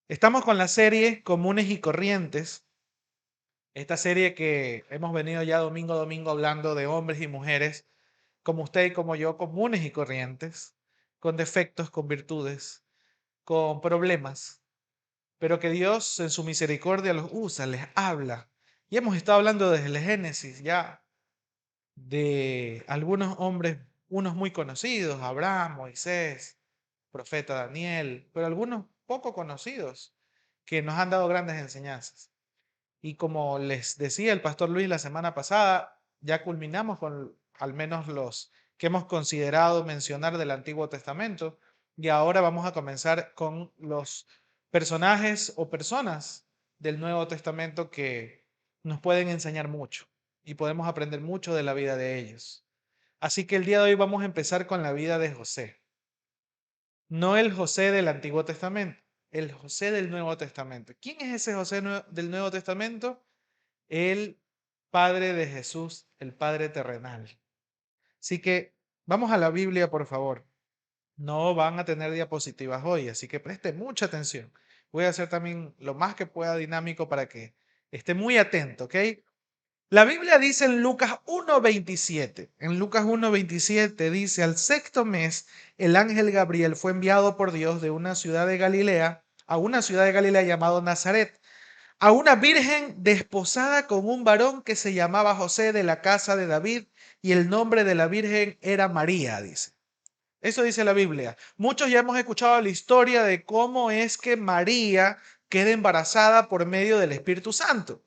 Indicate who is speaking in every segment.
Speaker 1: Estamos con la serie Comunes y Corrientes, esta serie que hemos venido ya domingo a domingo hablando de hombres y mujeres como usted y como yo, comunes y corrientes, con defectos, con virtudes, con problemas, pero que Dios en su misericordia los usa, les habla. Y hemos estado hablando desde el Génesis ya de algunos hombres, unos muy conocidos, Abraham, Moisés, profeta Daniel, pero algunos poco conocidos que nos han dado grandes enseñanzas. Y como les decía el pastor Luis la semana pasada, ya culminamos con al menos los que hemos considerado mencionar del Antiguo Testamento. Y ahora vamos a comenzar con los personajes o personas del Nuevo Testamento que nos pueden enseñar mucho y podemos aprender mucho de la vida de ellos. Así que el día de hoy vamos a empezar con la vida de José. No el José del Antiguo Testamento, el José del Nuevo Testamento. ¿Quién es ese José del Nuevo Testamento? El Padre de Jesús, el Padre terrenal. Así que vamos a la Biblia, por favor. No van a tener diapositivas hoy, así que preste mucha atención. Voy a hacer también lo más que pueda dinámico para que esté muy atento, ¿ok? La Biblia dice en Lucas 1:27, en Lucas 1:27 dice, al sexto mes, el ángel Gabriel fue enviado por Dios de una ciudad de Galilea a una ciudad de Galilea llamado Nazaret a una virgen desposada con un varón que se llamaba José de la casa de David y el nombre de la virgen era María, dice. Eso dice la Biblia. Muchos ya hemos escuchado la historia de cómo es que María queda embarazada por medio del Espíritu Santo.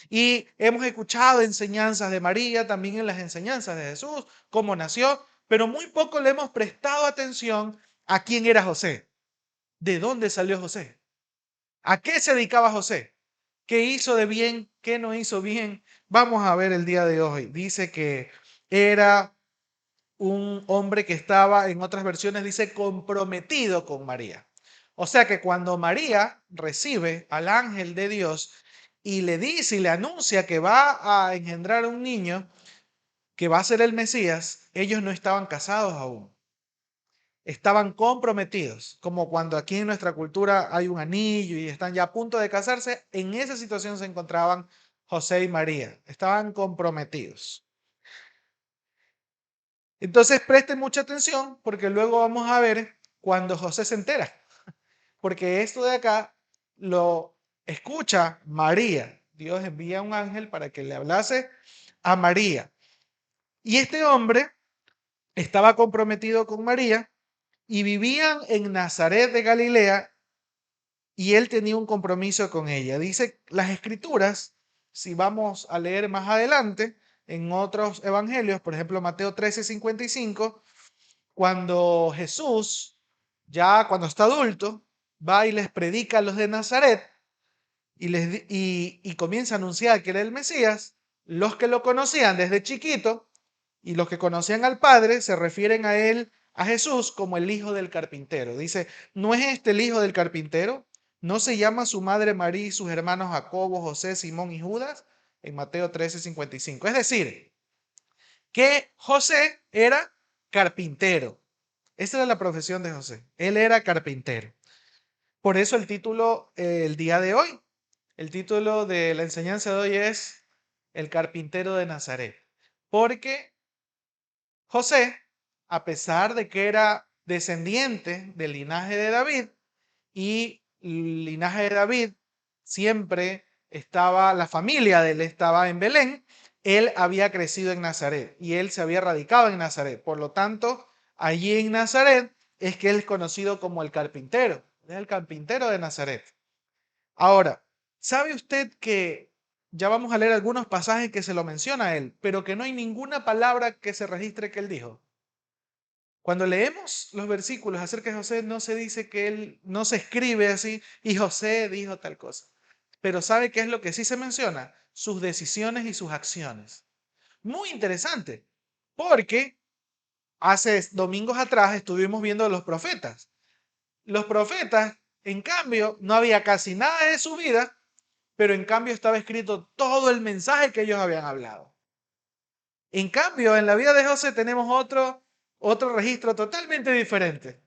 Speaker 1: Y hemos escuchado enseñanzas de María, también en las enseñanzas de Jesús, cómo nació, pero muy poco le hemos prestado atención a quién era José, de dónde salió José, a qué se dedicaba José. ¿Qué hizo de bien? ¿Qué no hizo bien? Vamos a ver el día de hoy. Dice que era un hombre que estaba, en otras versiones dice, comprometido con María. O sea que cuando María recibe al ángel de Dios y le dice y le anuncia que va a engendrar un niño, que va a ser el Mesías, ellos no estaban casados aún. Estaban comprometidos, como cuando aquí en nuestra cultura hay un anillo y están ya a punto de casarse, en esa situación se encontraban José y María, estaban comprometidos. Entonces presten mucha atención porque luego vamos a ver cuando José se entera, porque esto de acá lo escucha María. Dios envía un ángel para que le hablase a María. Y este hombre estaba comprometido con María y vivían en Nazaret de Galilea y él tenía un compromiso con ella. Dice las escrituras, si vamos a leer más adelante en otros evangelios, por ejemplo Mateo 13:55, cuando Jesús, ya cuando está adulto, va y les predica a los de Nazaret y comienza a anunciar que era el Mesías, los que lo conocían desde chiquito y los que conocían al Padre se refieren a él, a Jesús, como el hijo del carpintero. Dice, ¿no es este el hijo del carpintero? ¿No se llama su madre María y sus hermanos Jacobo, José, Simón y Judas? En Mateo 13:55. Es decir, que José era carpintero. Esa era la profesión de José. Él era carpintero. Por eso el título el día de hoy, el título de la enseñanza de hoy es El carpintero de Nazaret. Porque José, a pesar de que era descendiente del linaje de David y el linaje de David siempre estaba, la familia de él estaba en Belén, él había crecido en Nazaret y él se había radicado en Nazaret. Por lo tanto, allí en Nazaret es que él es conocido como el carpintero, es el carpintero de Nazaret. Ahora, ¿sabe usted que ya vamos a leer algunos pasajes que se lo menciona a él, pero que no hay ninguna palabra que se registre que él dijo? Cuando leemos los versículos acerca de José, no se dice que él, no se escribe así, y José dijo tal cosa. Pero ¿sabe qué es lo que sí se menciona? Sus decisiones y sus acciones. Muy interesante, porque hace domingos atrás estuvimos viendo los profetas. Los profetas, en cambio, no había casi nada de su vida, pero en cambio estaba escrito todo el mensaje que ellos habían hablado. En cambio, en la vida de José tenemos otro registro totalmente diferente.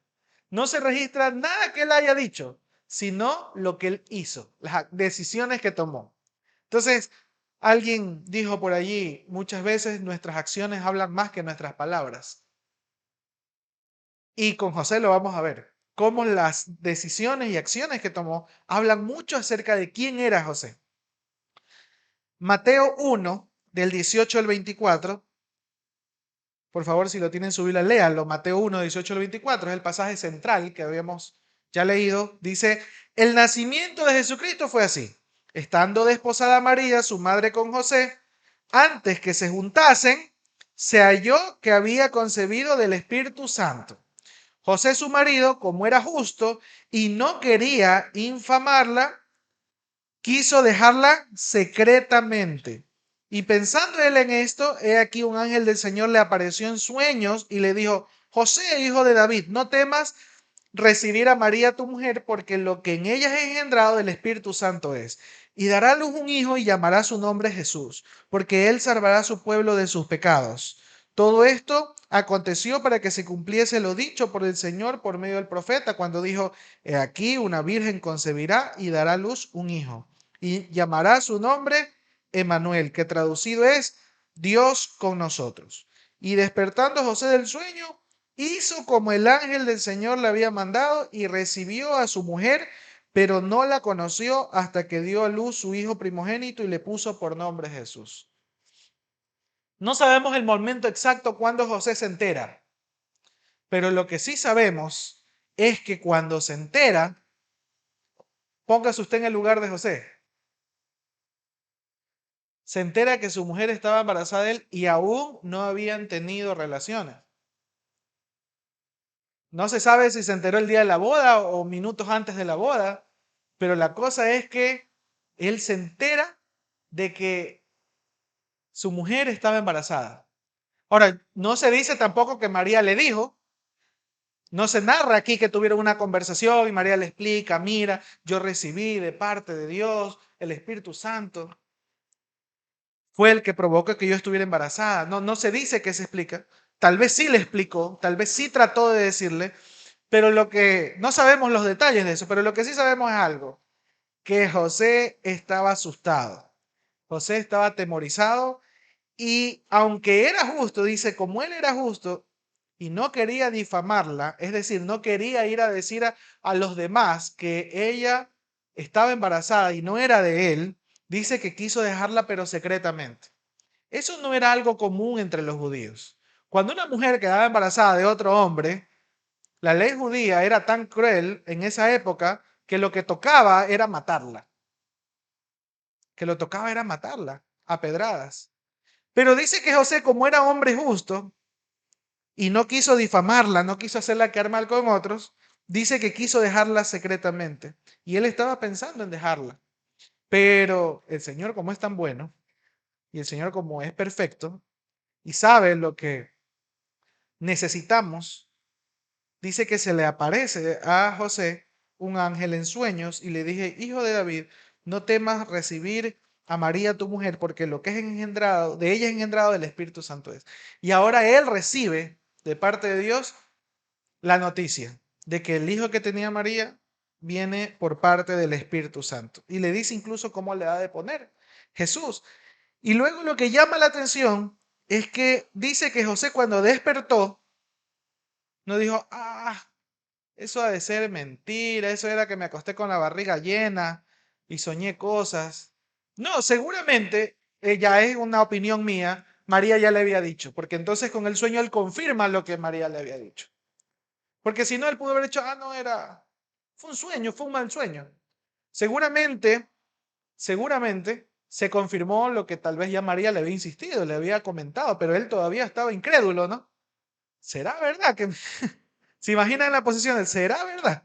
Speaker 1: No se registra nada que él haya dicho, sino lo que él hizo, las decisiones que tomó. Entonces, alguien dijo por allí, muchas veces nuestras acciones hablan más que nuestras palabras. Y con José lo vamos a ver, cómo las decisiones y acciones que tomó hablan mucho acerca de quién era José. Mateo 1, del 18 al 24. Por favor, si lo tienen en su Biblia, léanlo. Mateo 1, 18 al 24 es el pasaje central que habíamos ya leído. Dice, el nacimiento de Jesucristo fue así. Estando desposada María, su madre, con José, antes que se juntasen, se halló que había concebido del Espíritu Santo. José, su marido, como era justo y no quería infamarla, quiso dejarla secretamente. Y pensando él en esto, he aquí un ángel del Señor le apareció en sueños y le dijo, José, hijo de David, no temas recibir a María tu mujer, porque lo que en ella es engendrado del Espíritu Santo es. Y dará a luz un hijo y llamará su nombre Jesús, porque él salvará a su pueblo de sus pecados. Todo esto aconteció para que se cumpliese lo dicho por el Señor por medio del profeta, cuando dijo, he aquí una virgen concebirá y dará a luz un hijo y llamará su nombre Emmanuel, que traducido es Dios con nosotros. Y despertando José del sueño, hizo como el ángel del Señor le había mandado y recibió a su mujer, pero no la conoció hasta que dio a luz su hijo primogénito y le puso por nombre Jesús. No sabemos el momento exacto cuando José se entera, pero lo que sí sabemos es que cuando se entera, póngase usted en el lugar de José. Se entera que su mujer estaba embarazada de él y aún no habían tenido relaciones. No se sabe si se enteró el día de la boda o minutos antes de la boda, pero la cosa es que él se entera de que su mujer estaba embarazada. Ahora, no se dice tampoco que María le dijo, no se narra aquí que tuvieron una conversación y María le explica, mira, yo recibí de parte de Dios el Espíritu Santo. Fue el que provocó que yo estuviera embarazada. No, no se dice que se explica. Tal vez sí le explicó, tal vez sí trató de decirle, pero lo que no sabemos los detalles de eso, pero lo que sí sabemos es algo, que José estaba asustado. José estaba atemorizado y aunque era justo, dice, como él era justo y no quería difamarla, es decir, no quería ir a decir a los demás que ella estaba embarazada y no era de él, dice que quiso dejarla pero secretamente. Eso no era algo común entre los judíos. Cuando una mujer quedaba embarazada de otro hombre, la ley judía era tan cruel en esa época que lo que tocaba era matarla. Que lo tocaba era matarla a pedradas. Pero dice que José, como era hombre justo y no quiso difamarla, no quiso hacerla quedar mal con otros, dice que quiso dejarla secretamente. Y él estaba pensando en dejarla. Pero el Señor, como es tan bueno, y el Señor, como es perfecto, y sabe lo que necesitamos, dice que se le aparece a José un ángel en sueños y le dije, hijo de David, no temas recibir a María tu mujer, porque lo que es engendrado, de ella es engendrado del Espíritu Santo es. Y ahora él recibe de parte de Dios la noticia de que el hijo que tenía María viene por parte del Espíritu Santo. Y le dice incluso cómo le ha de poner Jesús. Y luego lo que llama la atención es que dice que José cuando despertó, no dijo, eso ha de ser mentira, eso era que me acosté con la barriga llena y soñé cosas. No, seguramente, ya es una opinión mía, María ya le había dicho, porque entonces con el sueño él confirma lo que María le había dicho. Porque si no, él pudo haber dicho, no era, fue un sueño, fue un mal sueño. Seguramente, seguramente se confirmó lo que tal vez ya María le había insistido, le había comentado, pero él todavía estaba incrédulo, ¿no? ¿Será verdad que... ¿Se imaginan la posición de, ¿será verdad?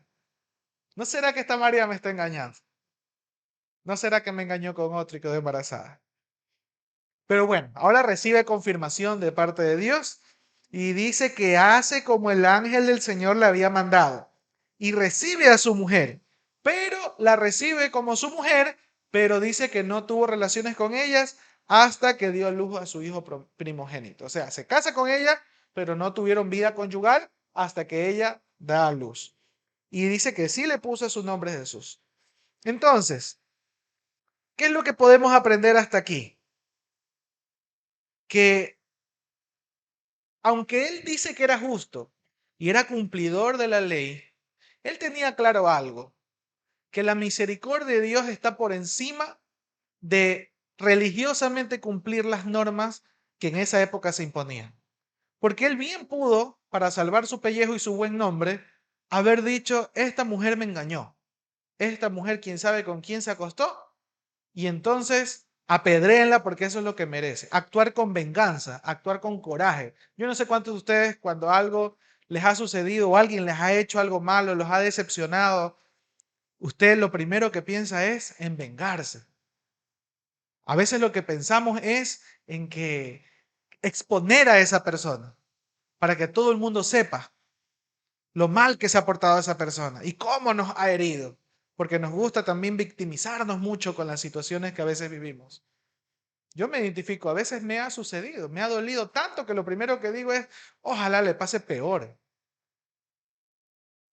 Speaker 1: ¿No será que esta María me está engañando? ¿No será que me engañó con otro y quedó embarazada? Pero bueno, ahora recibe confirmación de parte de Dios y dice que hace como el ángel del Señor le había mandado y recibe a su mujer, pero la recibe como su mujer, pero dice que no tuvo relaciones con ellas hasta que dio a luz a su hijo primogénito. O sea, se casa con ella, pero no tuvieron vida conyugal hasta que ella da a luz. Y dice que sí le puso su nombre Jesús. Entonces, ¿qué es lo que podemos aprender hasta aquí? Que aunque él dice que era justo y era cumplidor de la ley, él tenía claro algo, que la misericordia de Dios está por encima de religiosamente cumplir las normas que en esa época se imponían. Porque él bien pudo, para salvar su pellejo y su buen nombre, haber dicho, esta mujer me engañó, esta mujer quién sabe con quién se acostó, y entonces apedréenla porque eso es lo que merece. Actuar con venganza, actuar con coraje. Yo no sé cuántos de ustedes cuando algo les ha sucedido o alguien les ha hecho algo malo, los ha decepcionado, usted lo primero que piensa es en vengarse. A veces lo que pensamos es en que exponer a esa persona para que todo el mundo sepa lo mal que se ha portado esa persona y cómo nos ha herido, porque nos gusta también victimizarnos mucho con las situaciones que a veces vivimos. Yo me identifico, a veces me ha sucedido, me ha dolido tanto que lo primero que digo es, ojalá le pase peor.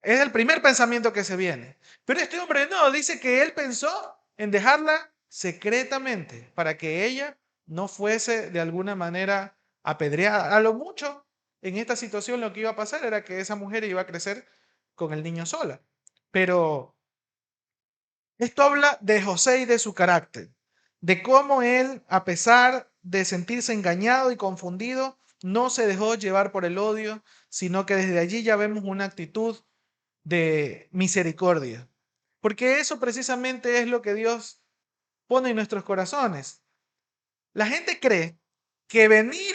Speaker 1: Es el primer pensamiento que se viene. Pero este hombre no, dice que él pensó en dejarla secretamente para que ella no fuese de alguna manera apedreada. A lo mucho, en esta situación lo que iba a pasar era que esa mujer iba a crecer con el niño sola. Pero esto habla de José y de su carácter, de cómo él, a pesar de sentirse engañado y confundido, no se dejó llevar por el odio, sino que desde allí ya vemos una actitud de misericordia. Porque eso precisamente es lo que Dios pone en nuestros corazones. La gente cree que venir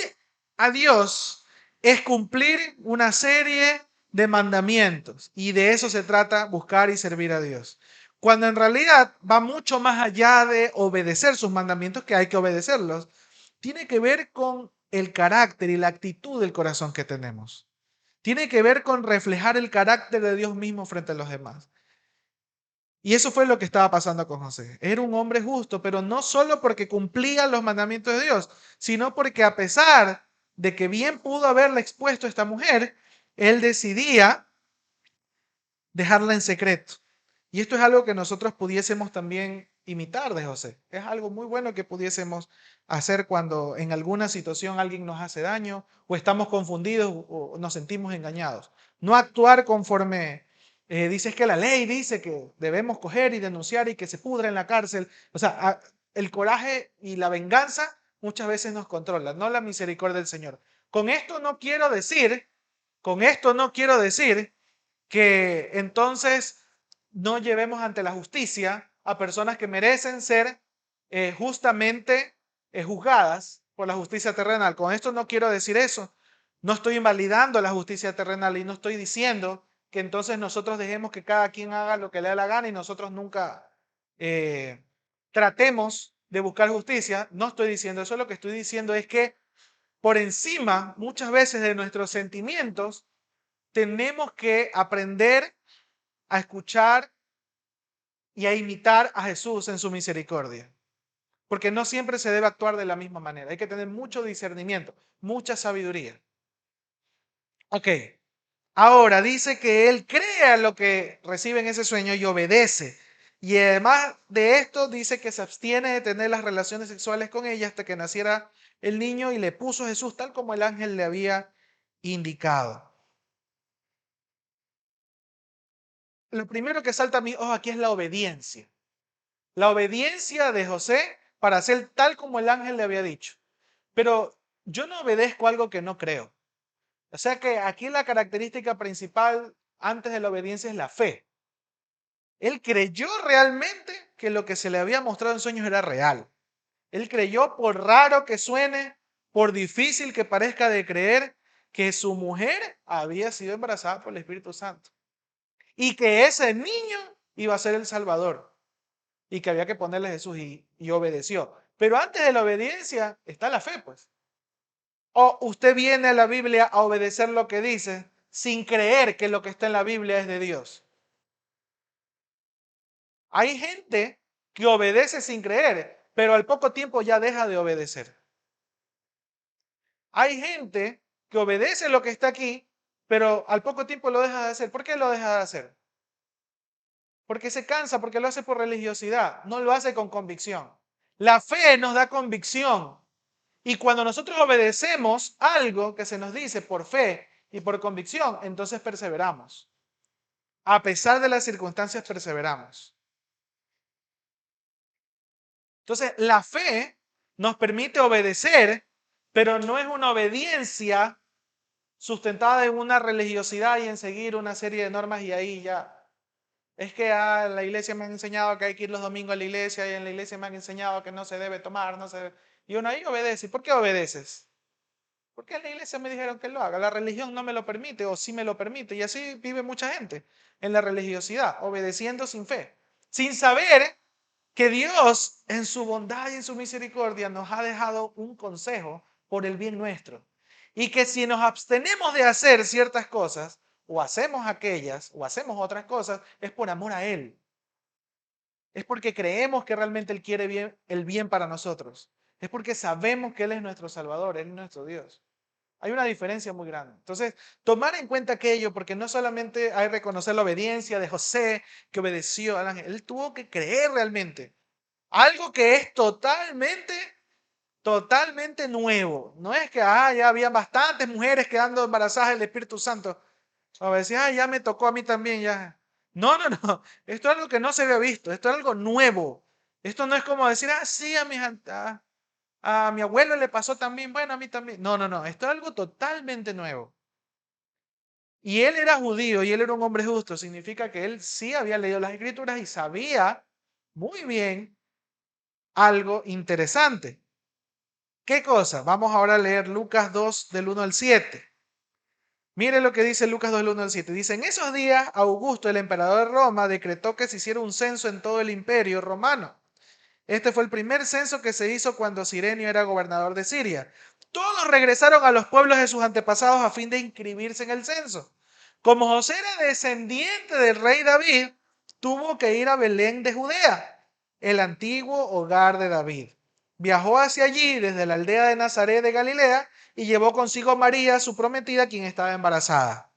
Speaker 1: a Dios es cumplir una serie de mandamientos y de eso se trata buscar y servir a Dios. Cuando en realidad va mucho más allá de obedecer sus mandamientos, que hay que obedecerlos, tiene que ver con el carácter y la actitud del corazón que tenemos. Tiene que ver con reflejar el carácter de Dios mismo frente a los demás. Y eso fue lo que estaba pasando con José. Era un hombre justo, pero no solo porque cumplía los mandamientos de Dios, sino porque a pesar de que bien pudo haberle expuesto a esta mujer, él decidía dejarla en secreto. Y esto es algo que nosotros pudiésemos también imitar de José. Es algo muy bueno que pudiésemos hacer cuando en alguna situación alguien nos hace daño o estamos confundidos o nos sentimos engañados. No actuar conforme dices que la ley dice que debemos coger y denunciar y que se pudra en la cárcel. O sea, el coraje y la venganza muchas veces nos controlan, no la misericordia del Señor. Con esto no quiero decir, con esto no quiero decir que entonces no llevemos ante la justicia a personas que merecen ser justamente juzgadas por la justicia terrenal. Con esto no quiero decir eso. No estoy invalidando la justicia terrenal y no estoy diciendo que entonces nosotros dejemos que cada quien haga lo que le da la gana y nosotros nunca eh, tratemos de buscar justicia. No estoy diciendo eso. Lo que estoy diciendo es que por encima muchas veces de nuestros sentimientos tenemos que aprender a escuchar y a imitar a Jesús en su misericordia. Porque no siempre se debe actuar de la misma manera. Hay que tener mucho discernimiento, mucha sabiduría. Ok, ahora dice que él crea lo que recibe en ese sueño y obedece. Y además de esto dice que se abstiene de tener las relaciones sexuales con ella hasta que naciera el niño y le puso a Jesús tal como el ángel le había indicado. Lo primero que salta a mi ojo aquí es la obediencia. La obediencia de José para hacer tal como el ángel le había dicho. Pero yo no obedezco algo que no creo. O sea que aquí la característica principal antes de la obediencia es la fe. Él creyó realmente que lo que se le había mostrado en sueños era real. Él creyó, por raro que suene, por difícil que parezca de creer, que su mujer había sido embarazada por el Espíritu Santo y que ese niño iba a ser el Salvador y que había que ponerle a Jesús y obedeció. Pero antes de la obediencia está la fe, pues. O usted viene a la Biblia a obedecer lo que dice sin creer que lo que está en la Biblia es de Dios. Hay gente que obedece sin creer, pero al poco tiempo ya deja de obedecer. Hay gente que obedece lo que está aquí, pero al poco tiempo lo deja de hacer. ¿Por qué lo deja de hacer? porque se cansa, porque lo hace por religiosidad, no lo hace con convicción. La fe nos da convicción. Y cuando nosotros obedecemos algo que se nos dice por fe y por convicción, entonces perseveramos. A pesar de las circunstancias, perseveramos. Entonces, la fe nos permite obedecer, pero no es una obediencia sustentada en una religiosidad y en seguir una serie de normas y ahí ya. Es que la iglesia me ha enseñado que hay que ir los domingos a la iglesia y en la iglesia me han enseñado que no se debe tomar, no se debe. Y uno ahí obedece. ¿Y por qué obedeces? Porque en la iglesia me dijeron que lo haga. La religión no me lo permite o sí me lo permite. Y así vive mucha gente en la religiosidad, obedeciendo sin fe, sin saber que Dios en su bondad y en su misericordia nos ha dejado un consejo por el bien nuestro. Y que si nos abstenemos de hacer ciertas cosas, o hacemos aquellas, o hacemos otras cosas, es por amor a Él. Es porque creemos que realmente Él quiere bien, el bien para nosotros. Es porque sabemos que Él es nuestro Salvador, Él es nuestro Dios. Hay una diferencia muy grande. Entonces, tomar en cuenta aquello, porque no solamente hay que reconocer la obediencia de José, que obedeció al ángel, él tuvo que creer realmente. Algo que es totalmente nuevo. No es que ya había bastantes mujeres quedando embarazadas del Espíritu Santo. A veces, ya me tocó a mí también, ya. No, no, no. Esto es algo que no se había visto. Esto es algo nuevo. Esto no es como decir, sí, a mi abuelo le pasó también, bueno, a mí también. No, no, no. Esto es algo totalmente nuevo. Y él era judío y él era un hombre justo. Significa que él sí había leído las escrituras y sabía muy bien algo interesante. ¿Qué cosa? Vamos ahora a leer Lucas 2 del 1 al 7. Mire lo que dice Lucas 2 del 1 al 7. Dice, en esos días Augusto, el emperador de Roma, decretó que se hiciera un censo en todo el imperio romano. Este fue el primer censo que se hizo cuando Cirenio era gobernador de Siria. Todos regresaron a los pueblos de sus antepasados a fin de inscribirse en el censo. Como José era descendiente del rey David, tuvo que ir a Belén de Judea, el antiguo hogar de David. Viajó hacia allí desde la aldea de Nazaret de Galilea y llevó consigo a María, su prometida, quien estaba embarazada.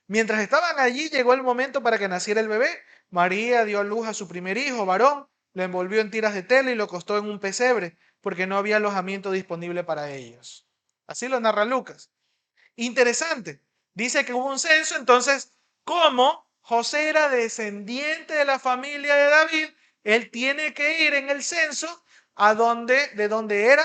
Speaker 1: Mientras estaban allí, llegó el momento para que naciera el bebé. María dio a luz a su primer hijo, varón, lo envolvió en tiras de tela y lo acostó en un pesebre, porque no había alojamiento disponible para ellos. Así lo narra Lucas. Interesante. Dice que hubo un censo, entonces, como José era descendiente de la familia de David, él tiene que ir en el censo de donde era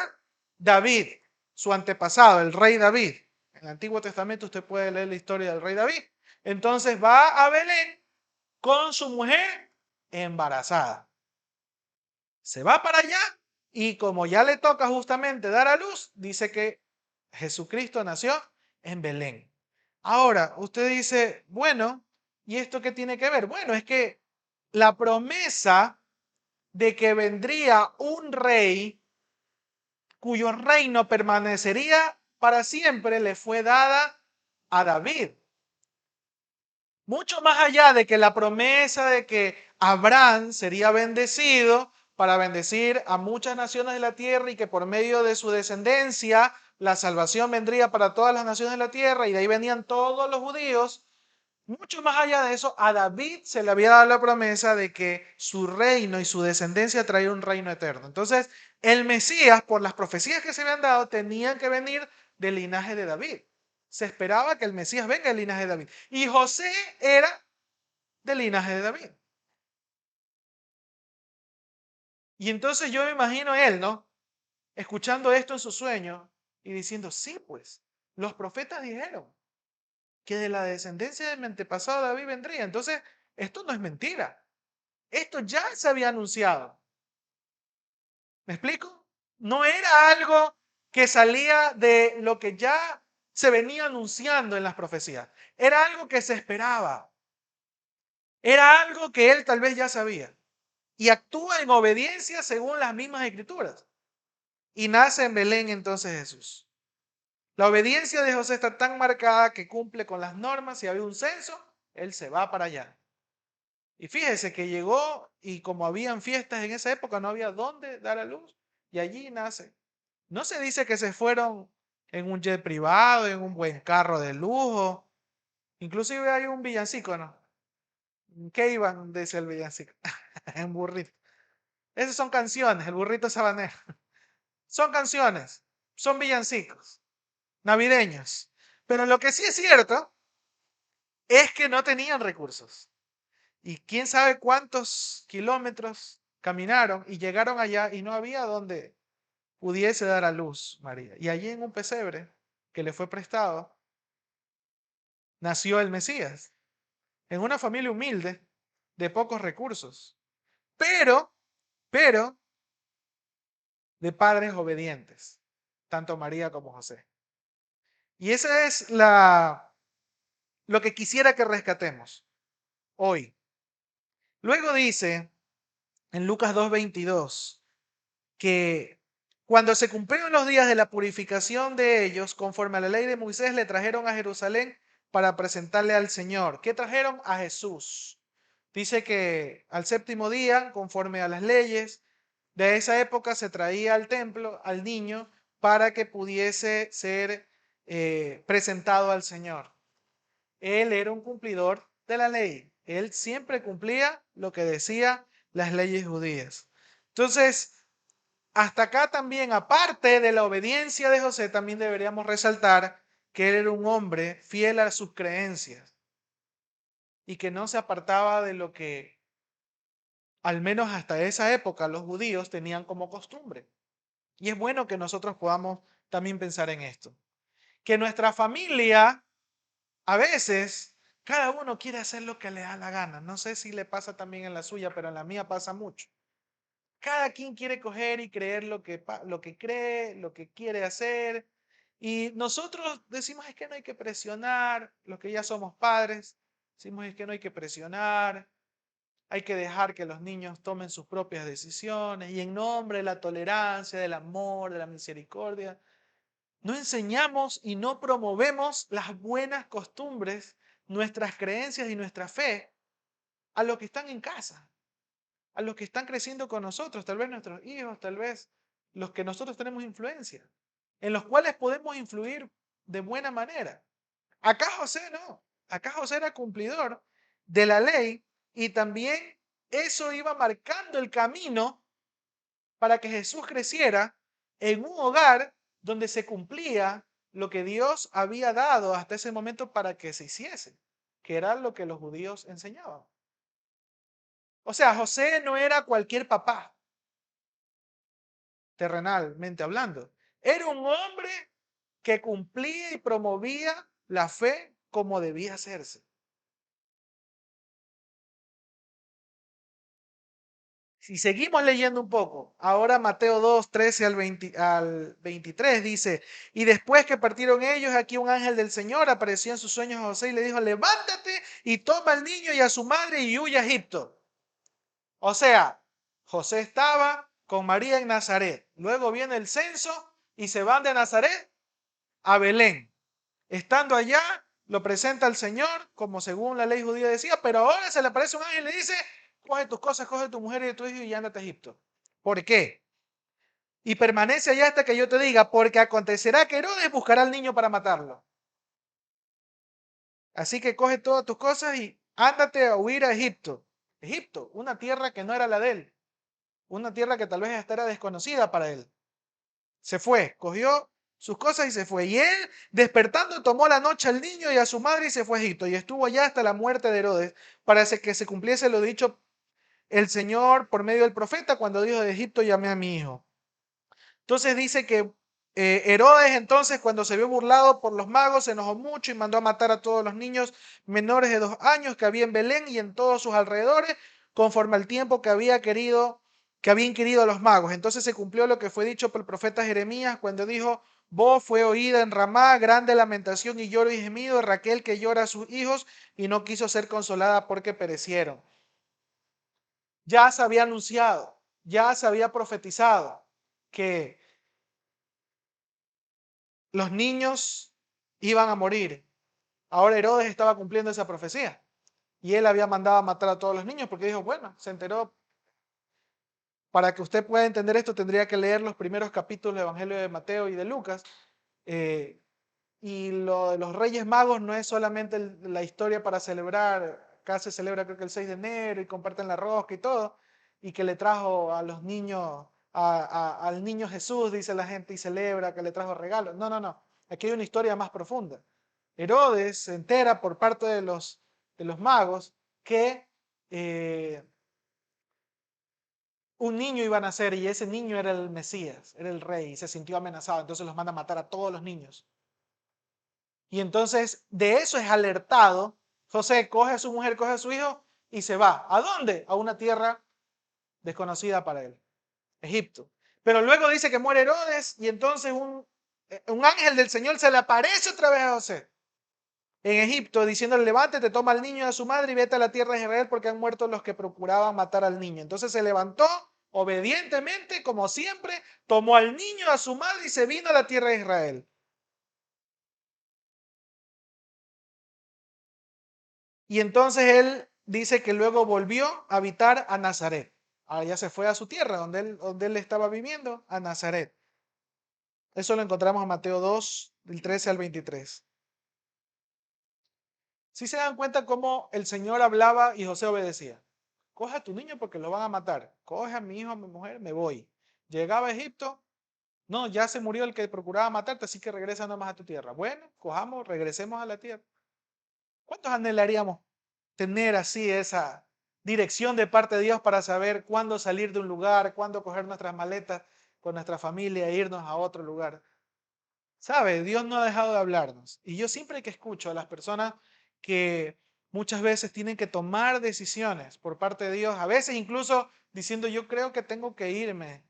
Speaker 1: David, su antepasado, el rey David. En el Antiguo Testamento usted puede leer la historia del rey David. Entonces va a Belén con su mujer embarazada. Se va para allá y como ya le toca justamente dar a luz, dice que Jesucristo nació en Belén. Ahora, usted dice, bueno, ¿y esto qué tiene que ver? Bueno, es que la promesa de que vendría un rey cuyo reino permanecería para siempre le fue dada a David. Mucho más allá de que la promesa de que Abraham sería bendecido para bendecir a muchas naciones de la tierra y que por medio de su descendencia la salvación vendría para todas las naciones de la tierra y de ahí venían todos los judíos. Mucho más allá de eso, a David se le había dado la promesa de que su reino y su descendencia traería un reino eterno. Entonces, el Mesías, por las profecías que se habían dado, tenían que venir del linaje de David. Se esperaba que el Mesías venga del linaje de David. Y José era del linaje de David. Y entonces yo me imagino a él, ¿no? Escuchando esto en su sueño y diciendo, sí, pues, los profetas dijeron que de la descendencia de mi antepasado David vendría. Entonces, esto no es mentira. Esto ya se había anunciado. ¿Me explico? No era algo que salía de lo que ya se venía anunciando en las profecías. Era algo que se esperaba. Era algo que él tal vez ya sabía. Y actúa en obediencia según las mismas escrituras. Y nace en Belén entonces Jesús. La obediencia de José está tan marcada que cumple con las normas. Si había un censo, él se va para allá. Y fíjese que llegó y como habían fiestas en esa época, no había dónde dar a luz. Y allí nace. No se dice que se fueron en un jet privado, en un buen carro de lujo. Inclusive hay un villancico, ¿no? ¿Qué iban? Dice el villancico. En burrito. Esas son canciones, el burrito sabanero. Son canciones, son villancicos, navideños. Pero lo que sí es cierto es que no tenían recursos. Y quién sabe cuántos kilómetros caminaron y llegaron allá y no había donde pudiese dar a luz María. Y allí en un pesebre que le fue prestado, nació el Mesías, en una familia humilde, de pocos recursos, pero, pero, de padres obedientes, tanto María como José. Y esa es lo que quisiera que rescatemos hoy. Luego dice en Lucas 2:22 que cuando se cumplieron los días de la purificación de ellos, conforme a la ley de Moisés, le trajeron a Jerusalén para presentarle al Señor. ¿Qué trajeron? A Jesús. Dice que al séptimo día, conforme a las leyes de esa época, se traía al templo al niño para que pudiese ser presentado al Señor. Él era un cumplidor de la ley. Él siempre cumplía lo que decía las leyes judías. Entonces, hasta acá también, aparte de la obediencia de José, también deberíamos resaltar que él era un hombre fiel a sus creencias y que no se apartaba de lo que, al menos hasta esa época, los judíos tenían como costumbre. Y es bueno que nosotros podamos también pensar en esto. Que nuestra familia, a veces, cada uno quiere hacer lo que le da la gana. No sé si le pasa también en la suya, pero en la mía pasa mucho. Cada quien quiere coger y creer lo que cree, lo que quiere hacer. Y nosotros decimos es que no hay que presionar, los que ya somos padres, decimos es que no hay que presionar, hay que dejar que los niños tomen sus propias decisiones y en nombre de la tolerancia, del amor, de la misericordia, no enseñamos y no promovemos las buenas costumbres, nuestras creencias y nuestra fe a los que están en casa, a los que están creciendo con nosotros, tal vez nuestros hijos, tal vez los que nosotros tenemos influencia, en los cuales podemos influir de buena manera. Acá José no, acá José era cumplidor de la ley y también eso iba marcando el camino para que Jesús creciera en un hogar donde se cumplía lo que Dios había dado hasta ese momento para que se hiciese, que era lo que los judíos enseñaban. O sea, José no era cualquier papá, terrenalmente hablando. Era un hombre que cumplía y promovía la fe como debía hacerse. Si seguimos leyendo un poco, ahora Mateo 2, 13 al 23 dice, y después que partieron ellos, aquí un ángel del Señor apareció en sus sueños a José y le dijo, levántate y toma al niño y a su madre y huye a Egipto. O sea, José estaba con María en Nazaret. Luego viene el censo y se van de Nazaret a Belén. Estando allá, lo presenta al Señor, como según la ley judía decía, pero ahora se le aparece un ángel y le dice, coge tus cosas, coge tu mujer y tu hijo y ándate a Egipto. ¿Por qué? Y permanece allá hasta que yo te diga, porque acontecerá que Herodes buscará al niño para matarlo. Así que coge todas tus cosas y ándate a huir a Egipto. Egipto, una tierra que no era la de él, una tierra que tal vez hasta era desconocida para él. Se fue, cogió sus cosas y se fue. Y él, despertando, tomó la noche al niño y a su madre y se fue a Egipto. Y estuvo allá hasta la muerte de Herodes, para que se cumpliese lo dicho el Señor por medio del profeta cuando dijo, de Egipto llamé a mi hijo. Entonces dice que Herodes entonces cuando se vio burlado por los magos se enojó mucho y mandó a matar a todos los niños menores de 2 años que había en Belén y en todos sus alrededores, conforme al tiempo que había inquirido a los magos. Entonces se cumplió lo que fue dicho por el profeta Jeremías cuando dijo, voz fue oída en Ramá, grande lamentación y lloro y gemido de Raquel que llora a sus hijos y no quiso ser consolada porque perecieron. Ya se había anunciado, ya se había profetizado que los niños iban a morir. Ahora Herodes estaba cumpliendo esa profecía y él había mandado a matar a todos los niños porque dijo, bueno, se enteró. Para que usted pueda entender esto tendría que leer los primeros capítulos del Evangelio de Mateo y de Lucas. Y lo de los Reyes Magos no es solamente la historia para celebrar acá se celebra creo que el 6 de enero y comparten la rosca y todo, y que le trajo a los niños, al niño Jesús, dice la gente, y celebra que le trajo regalos. No, no, no. Aquí hay una historia más profunda. Herodes se entera por parte de los magos que eh, un niño iba a nacer y ese niño era el Mesías, era el rey, y se sintió amenazado, entonces los manda a matar a todos los niños. Y entonces de eso es alertado. José coge a su mujer, coge a su hijo y se va. ¿A dónde? A una tierra desconocida para él, Egipto. Pero luego dice que muere Herodes y entonces un ángel del Señor se le aparece otra vez a José en Egipto diciéndole, levántate, toma al niño y a su madre y vete a la tierra de Israel porque han muerto los que procuraban matar al niño. Entonces se levantó obedientemente, como siempre, tomó al niño, a su madre y se vino a la tierra de Israel. Y entonces él dice que luego volvió a habitar a Nazaret. Ahora ya se fue a su tierra, donde él estaba viviendo, a Nazaret. Eso lo encontramos en Mateo 2, del 13 al 23. Si se dan cuenta cómo el Señor hablaba y José obedecía. Coge a tu niño porque lo van a matar. Coge a mi hijo, a mi mujer, me voy. Llegaba a Egipto. No, ya se murió el que procuraba matarte, así que regresa nomás a tu tierra. Bueno, cojamos, regresemos a la tierra. ¿Cuántos anhelaríamos tener así esa dirección de parte de Dios para saber cuándo salir de un lugar, cuándo coger nuestras maletas con nuestra familia e irnos a otro lugar? ¿Sabe? Dios no ha dejado de hablarnos. Y yo siempre que escucho a las personas que muchas veces tienen que tomar decisiones por parte de Dios, a veces incluso diciendo yo creo que tengo que irme,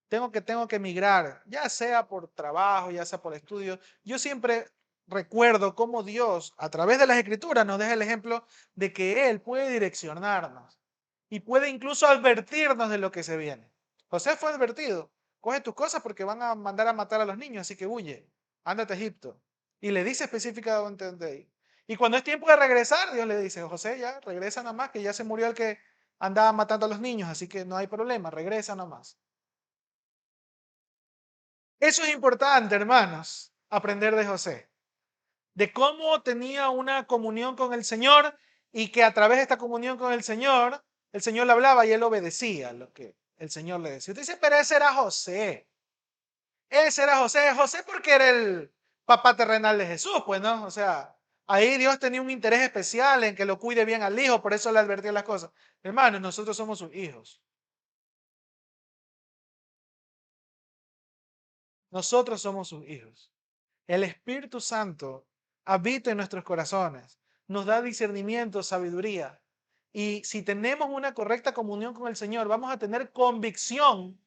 Speaker 1: tengo que emigrar, ya sea por trabajo, ya sea por estudio. Yo siempre recuerdo cómo Dios, a través de las Escrituras, nos deja el ejemplo de que Él puede direccionarnos y puede incluso advertirnos de lo que se viene. José fue advertido, coge tus cosas porque van a mandar a matar a los niños, así que huye, ándate a Egipto. Y le dice específicamente dónde ir. Y cuando es tiempo de regresar, Dios le dice, José, ya regresa nada más, que ya se murió el que andaba matando a los niños, así que no hay problema, regresa nada más. Eso es importante, hermanos, aprender de José, de cómo tenía una comunión con el Señor y que a través de esta comunión con el Señor le hablaba y él obedecía lo que el Señor le decía. Usted dice, pero ese era José, José porque era el papá terrenal de Jesús, pues no, o sea, ahí Dios tenía un interés especial en que lo cuide bien al hijo, por eso le advertía las cosas. Hermanos, nosotros somos sus hijos, nosotros somos sus hijos. El Espíritu Santo habita en nuestros corazones, nos da discernimiento, sabiduría. Y si tenemos una correcta comunión con el Señor, vamos a tener convicción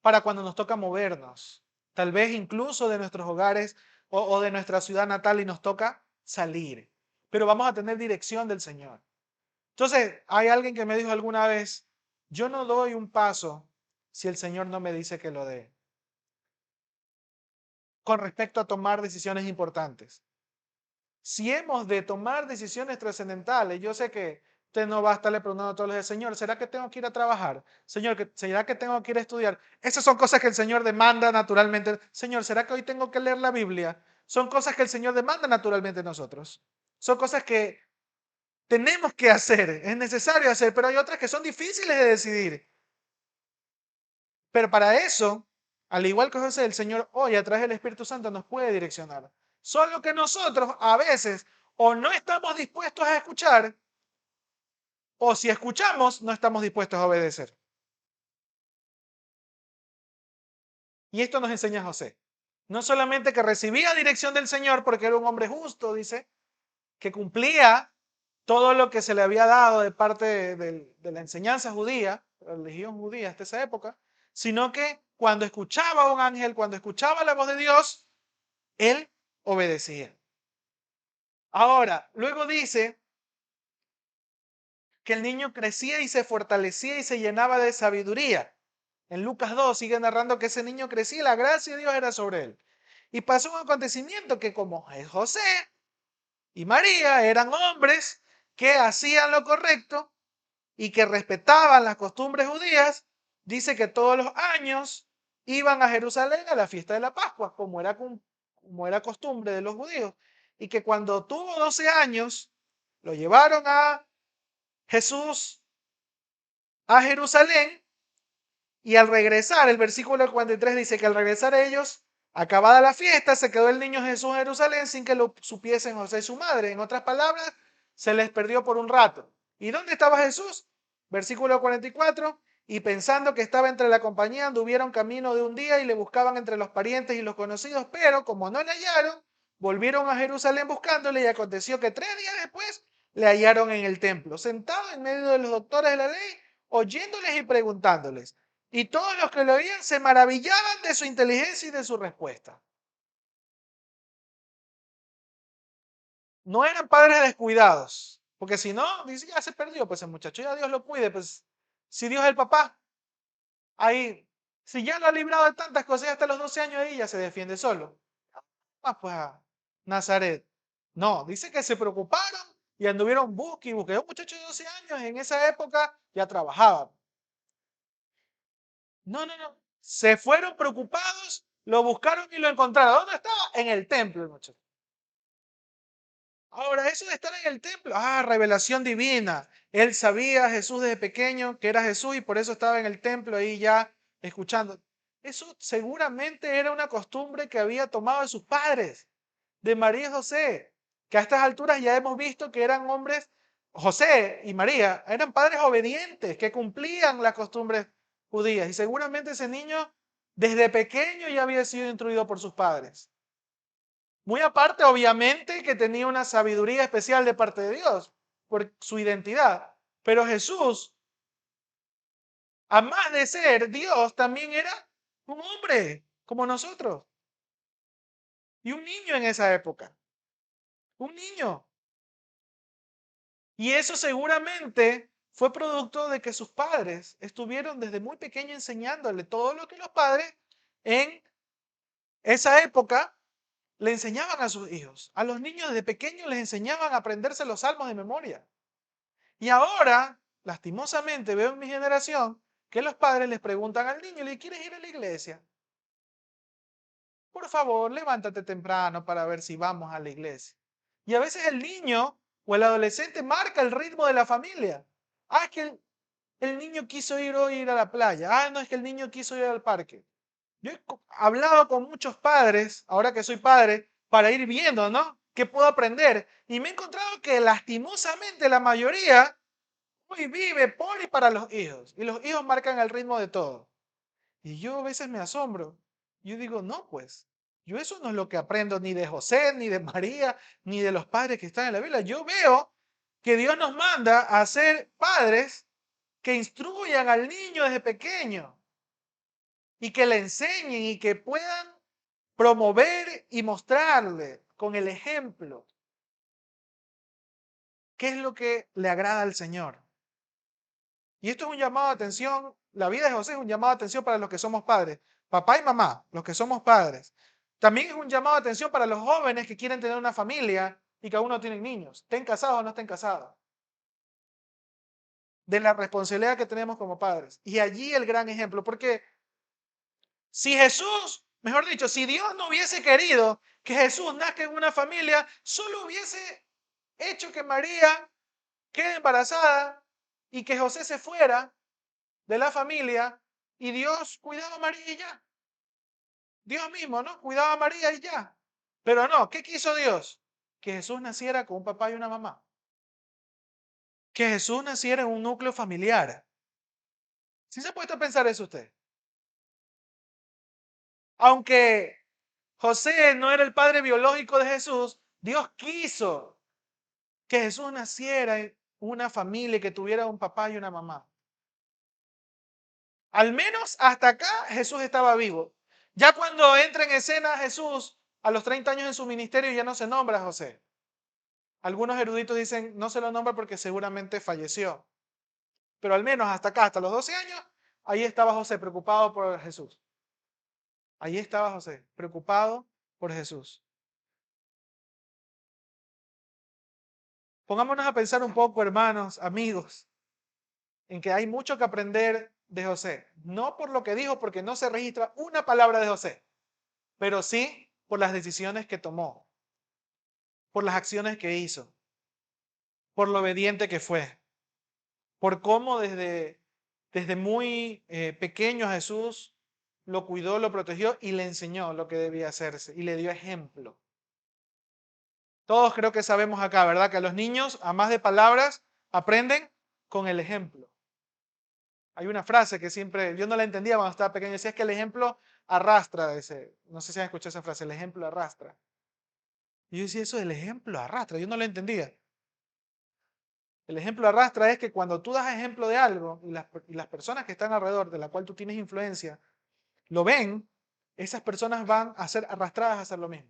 Speaker 1: para cuando nos toca movernos. Tal vez incluso de nuestros hogares o de nuestra ciudad natal y nos toca salir. Pero vamos a tener dirección del Señor. Entonces, hay alguien que me dijo alguna vez, yo no doy un paso si el Señor no me dice que lo dé con respecto a tomar decisiones importantes. Si hemos de tomar decisiones trascendentales, yo sé que usted no va a estarle preguntando a todos los días, Señor, ¿será que tengo que ir a trabajar? Señor, ¿será que tengo que ir a estudiar? Esas son cosas que el Señor demanda naturalmente. Señor, ¿será que hoy tengo que leer la Biblia? Son cosas que el Señor demanda naturalmente de nosotros. Son cosas que tenemos que hacer, es necesario hacer, pero hay otras que son difíciles de decidir. Pero para eso, al igual que José, el Señor hoy a través del Espíritu Santo nos puede direccionar. Solo que nosotros a veces o no estamos dispuestos a escuchar o si escuchamos no estamos dispuestos a obedecer. Y esto nos enseña José. No solamente que recibía dirección del Señor porque era un hombre justo, dice, que cumplía todo lo que se le había dado de parte de la enseñanza judía, la religión judía hasta esa época, sino que cuando escuchaba a un ángel, cuando escuchaba la voz de Dios, él obedecía. Ahora, luego dice que el niño crecía y se fortalecía y se llenaba de sabiduría. En Lucas 2 sigue narrando que ese niño crecía y la gracia de Dios era sobre él. Y pasó un acontecimiento que como José y María eran hombres que hacían lo correcto y que respetaban las costumbres judías, dice que todos los años iban a Jerusalén a la fiesta de la Pascua, como era costumbre de los judíos. y que cuando tuvo 12 años, lo llevaron a Jesús a Jerusalén y al regresar, el versículo 43 dice que al regresar ellos, acabada la fiesta, se quedó el niño Jesús en Jerusalén sin que lo supiesen José y su madre. En otras palabras, se les perdió por un rato. ¿Y dónde estaba Jesús? Versículo 44. Y pensando que estaba entre la compañía, anduvieron camino de un día y le buscaban entre los parientes y los conocidos, pero como no le hallaron, volvieron a Jerusalén buscándole y aconteció que 3 días después le hallaron en el templo, sentado en medio de los doctores de la ley, oyéndoles y preguntándoles. Y todos los que lo oían se maravillaban de su inteligencia y de su respuesta. No eran padres descuidados, porque si no, dice, ya se perdió, pues el muchacho, ya Dios lo cuide, pues si Dios es el papá, ahí, si ya lo ha librado de tantas cosas, hasta los 12 años ahí ya se defiende solo. Ah, pues a Nazaret. No, dice que se preocuparon y anduvieron busque y busque. Un muchacho de 12 años en esa época ya trabajaba. No, no, no. Se fueron preocupados, lo buscaron y lo encontraron. ¿Dónde estaba? En el templo, el muchacho. Ahora, eso de estar en el templo, revelación divina. Él sabía, Jesús desde pequeño, que era Jesús y por eso estaba en el templo ahí ya escuchando. Eso seguramente era una costumbre que había tomado de sus padres, de María y José, que a estas alturas ya hemos visto que eran hombres, José y María, eran padres obedientes, que cumplían las costumbres judías. Y seguramente ese niño desde pequeño ya había sido instruido por sus padres. Muy aparte, obviamente, que tenía una sabiduría especial de parte de Dios por su identidad. Pero Jesús, a más de ser Dios, también era un hombre como nosotros. Y un niño en esa época. Un niño. Y eso seguramente fue producto de que sus padres estuvieron desde muy pequeño enseñándole todo lo que los padres en esa época le enseñaban a sus hijos. A los niños desde pequeños les enseñaban a aprenderse los salmos de memoria. Y ahora, lastimosamente, veo en mi generación que los padres les preguntan al niño, ¿le quieres ir a la iglesia? Por favor, levántate temprano para ver si vamos a la iglesia. Y a veces el niño o el adolescente marca el ritmo de la familia. Es que el niño quiso ir hoy ir a la playa. No, es que el niño quiso ir al parque. Yo he hablado con muchos padres, ahora que soy padre, para ir viendo, ¿no? ¿Qué puedo aprender? Y me he encontrado que lastimosamente la mayoría hoy vive por y para los hijos. Y los hijos marcan el ritmo de todo. Y yo a veces me asombro. Yo digo, no, pues, yo eso no es lo que aprendo ni de José, ni de María, ni de los padres que están en la Biblia. Yo veo que Dios nos manda a ser padres que instruyan al niño desde pequeño y que le enseñen y que puedan promover y mostrarle con el ejemplo qué es lo que le agrada al Señor. Y esto es un llamado de atención, la vida de José es un llamado de atención para los que somos padres, papá y mamá, los que somos padres. También es un llamado de atención para los jóvenes que quieren tener una familia y que aún no tienen niños, estén casados o no estén casados, de la responsabilidad que tenemos como padres. Y allí el gran ejemplo, porque si Jesús, mejor dicho, si Dios no hubiese querido que Jesús nazca en una familia, solo hubiese hecho que María quede embarazada y que José se fuera de la familia y Dios cuidaba a María y ya. Dios mismo, ¿no? Cuidaba a María y ya. Pero no, ¿qué quiso Dios? Que Jesús naciera con un papá y una mamá. Que Jesús naciera en un núcleo familiar. ¿Sí se ha puesto a pensar eso usted? Aunque José no era el padre biológico de Jesús, Dios quiso que Jesús naciera en una familia que tuviera un papá y una mamá. Al menos hasta acá Jesús estaba vivo. Ya cuando entra en escena Jesús, a los 30 años en su ministerio, ya no se nombra José. Algunos eruditos dicen no se lo nombra porque seguramente falleció. Pero al menos hasta acá, hasta los 12 años, ahí estaba José preocupado por Jesús. Ahí estaba José preocupado por Jesús. Pongámonos a pensar un poco, hermanos, amigos, en que hay mucho que aprender de José. No por lo que dijo, porque no se registra una palabra de José, pero sí por las decisiones que tomó. por las acciones que hizo, por lo obediente que fue, por cómo desde muy pequeño Jesús lo cuidó, lo protegió y le enseñó lo que debía hacerse y le dio ejemplo. Todos creo que sabemos acá, ¿verdad? Que los niños, a más de palabras, aprenden con el ejemplo. Hay una frase que siempre, yo no la entendía cuando estaba pequeño, decía es que el ejemplo arrastra, no sé si han escuchado esa frase, el ejemplo arrastra. Y yo decía, eso del ejemplo arrastra, yo no lo entendía. El ejemplo arrastra es que cuando tú das ejemplo de algo y las personas que están alrededor, de la cual tú tienes influencia, lo ven, esas personas van a ser arrastradas a hacer lo mismo.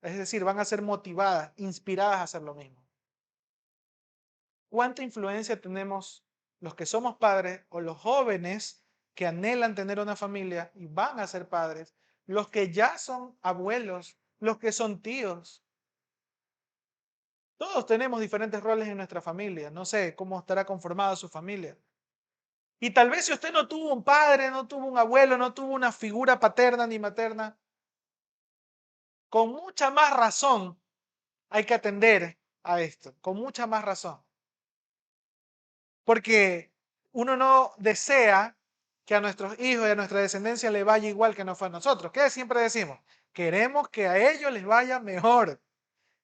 Speaker 1: Es decir, van a ser motivadas, inspiradas a hacer lo mismo. ¿Cuánta influencia tenemos los que somos padres o los jóvenes que anhelan tener una familia y van a ser padres, los que ya son abuelos, los que son tíos? Todos tenemos diferentes roles en nuestra familia. No sé cómo estará conformada su familia. Y tal vez si usted no tuvo un padre, no tuvo un abuelo, no tuvo una figura paterna ni materna, con mucha más razón hay que atender a esto, con mucha más razón. Porque uno no desea que a nuestros hijos y a nuestra descendencia le vaya igual que nos fue a nosotros. ¿Qué siempre decimos? Queremos que a ellos les vaya mejor.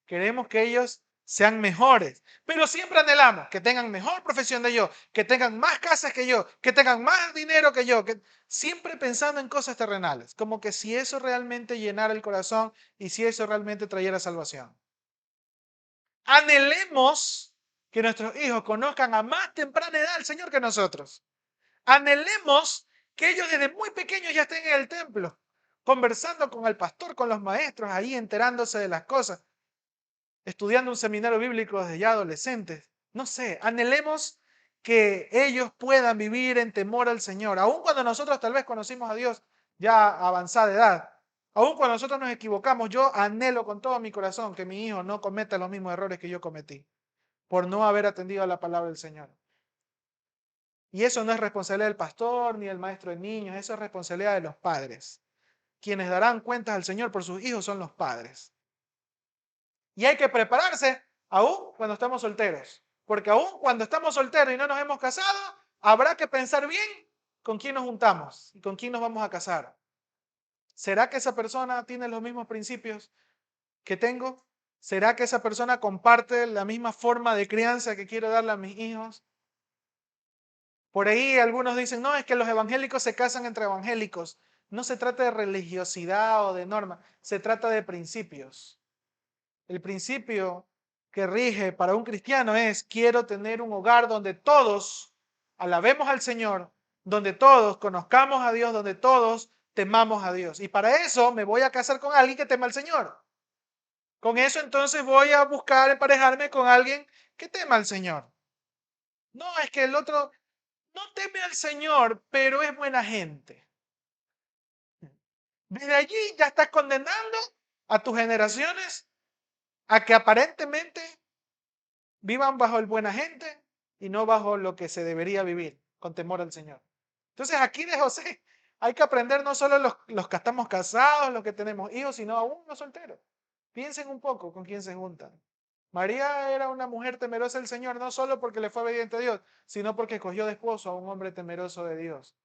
Speaker 1: Queremos que ellos sean mejores. Pero siempre anhelamos que tengan mejor profesión de yo, que tengan más casas que yo, que tengan más dinero que yo. Siempre pensando en cosas terrenales. Como que si eso realmente llenara el corazón y si eso realmente trayera salvación. Anhelemos que nuestros hijos conozcan a más temprana edad al Señor que nosotros. Anhelemos que ellos desde muy pequeños ya estén en el templo, conversando con el pastor, con los maestros, ahí enterándose de las cosas, estudiando un seminario bíblico desde ya adolescentes. No sé, anhelemos que ellos puedan vivir en temor al Señor, aun cuando nosotros tal vez conocimos a Dios ya a avanzada edad. Aun cuando nosotros nos equivocamos, yo anhelo con todo mi corazón que mi hijo no cometa los mismos errores que yo cometí por no haber atendido a la palabra del Señor. Y eso no es responsabilidad del pastor ni del maestro de niños, eso es responsabilidad de los padres. Quienes darán cuentas al Señor por sus hijos son los padres. Y hay que prepararse aún cuando estamos solteros. Porque aún cuando estamos solteros y no nos hemos casado, habrá que pensar bien con quién nos juntamos y con quién nos vamos a casar. ¿Será que esa persona tiene los mismos principios que tengo? ¿Será que esa persona comparte la misma forma de crianza que quiero darle a mis hijos? Por ahí algunos dicen, no, es que los evangélicos se casan entre evangélicos. No se trata de religiosidad o de norma, se trata de principios. El principio que rige para un cristiano es, quiero tener un hogar donde todos alabemos al Señor, donde todos conozcamos a Dios, donde todos temamos a Dios. Y para eso me voy a casar con alguien que tema al Señor. Con eso entonces voy a buscar emparejarme con alguien que tema al Señor. No, es que el otro no teme al Señor, pero es buena gente. Desde allí ya estás condenando a tus generaciones a que aparentemente vivan bajo el buena gente y no bajo lo que se debería vivir, con temor al Señor. Entonces aquí de José hay que aprender no solo los que estamos casados, los que tenemos hijos, sino aún los solteros. Piensen un poco con quién se juntan. María era una mujer temerosa del Señor, no solo porque le fue obediente a Dios, sino porque escogió de esposo a un hombre temeroso de Dios.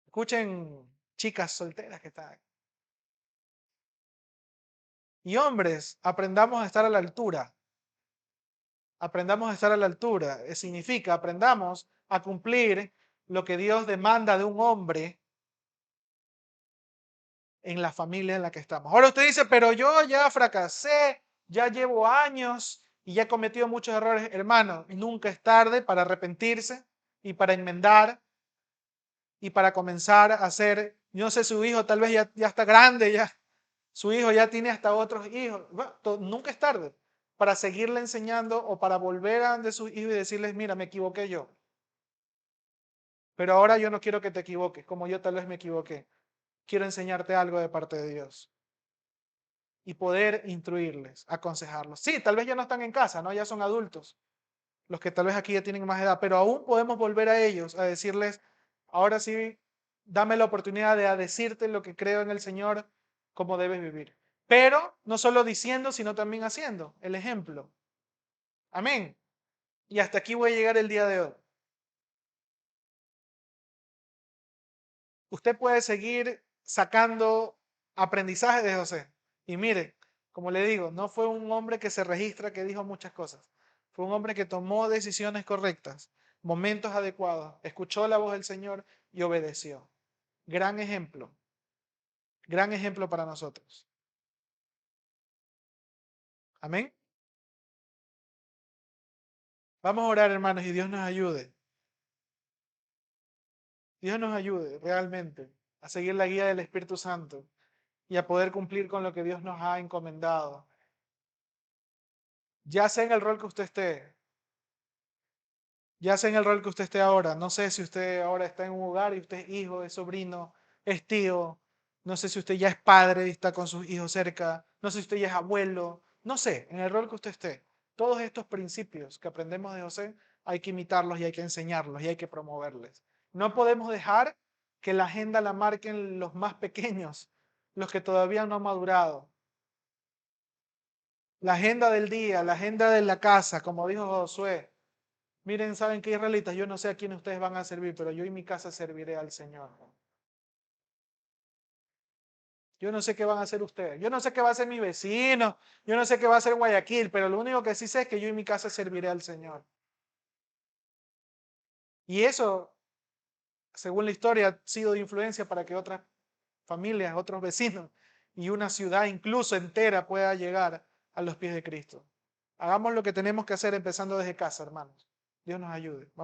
Speaker 1: Escuchen, chicas solteras que están aquí. Y hombres, aprendamos a estar a la altura. Aprendamos a estar a la altura. Significa, aprendamos a cumplir lo que Dios demanda de un hombre en la familia en la que estamos. Ahora usted dice, pero yo ya fracasé, ya llevo años y ya he cometido muchos errores. Hermano, nunca es tarde para arrepentirse y para enmendar y para comenzar a hacer, yo no sé, su hijo tal vez ya está grande, ya su hijo ya tiene hasta otros hijos. Bueno, nunca es tarde para seguirle enseñando o para volver a donde sus hijos y decirles, mira, me equivoqué yo. Pero ahora yo no quiero que te equivoques, como yo tal vez me equivoqué. Quiero enseñarte algo de parte de Dios. Y poder instruirles, aconsejarlos. Sí, tal vez ya no están en casa, ¿no? Ya son adultos. Los que tal vez aquí ya tienen más edad, pero aún podemos volver a ellos, a decirles, ahora sí, dame la oportunidad de decirte lo que creo en el Señor, cómo debes vivir. Pero no solo diciendo, sino también haciendo, el ejemplo. Amén. Y hasta aquí voy a llegar el día de hoy. Usted puede seguir sacando aprendizaje de José. Y mire, como le digo, no fue un hombre que se registra que dijo muchas cosas. Fue un hombre que tomó decisiones correctas, momentos adecuados, escuchó la voz del Señor y obedeció. Gran ejemplo para nosotros. Amén. Vamos a orar, hermanos, y Dios nos ayude. Dios nos ayude realmente a seguir la guía del Espíritu Santo y a poder cumplir con lo que Dios nos ha encomendado. Ya sea en el rol que usted esté, ya sea en el rol que usted esté ahora. No sé si usted ahora está en un hogar y usted es hijo, es sobrino, es tío. No sé si usted ya es padre y está con sus hijos cerca. No sé si usted ya es abuelo. No sé, en el rol que usted esté. Todos estos principios que aprendemos de José hay que imitarlos y hay que enseñarlos y hay que promoverles. No podemos dejar que la agenda la marquen los más pequeños, los que todavía no han madurado. La agenda del día, la agenda de la casa, como dijo Josué. Miren, ¿saben qué, israelitas? Yo no sé a quién ustedes van a servir, pero yo y mi casa serviré al Señor. Yo no sé qué van a hacer ustedes. Yo no sé qué va a hacer mi vecino. Yo no sé qué va a hacer Guayaquil, pero lo único que sí sé es que yo y mi casa serviré al Señor. Y eso, según la historia, ha sido de influencia para que otras familias, otros vecinos y una ciudad incluso entera pueda llegar a los pies de Cristo. Hagamos lo que tenemos que hacer empezando desde casa, hermanos. Dios nos ayude. Vamos.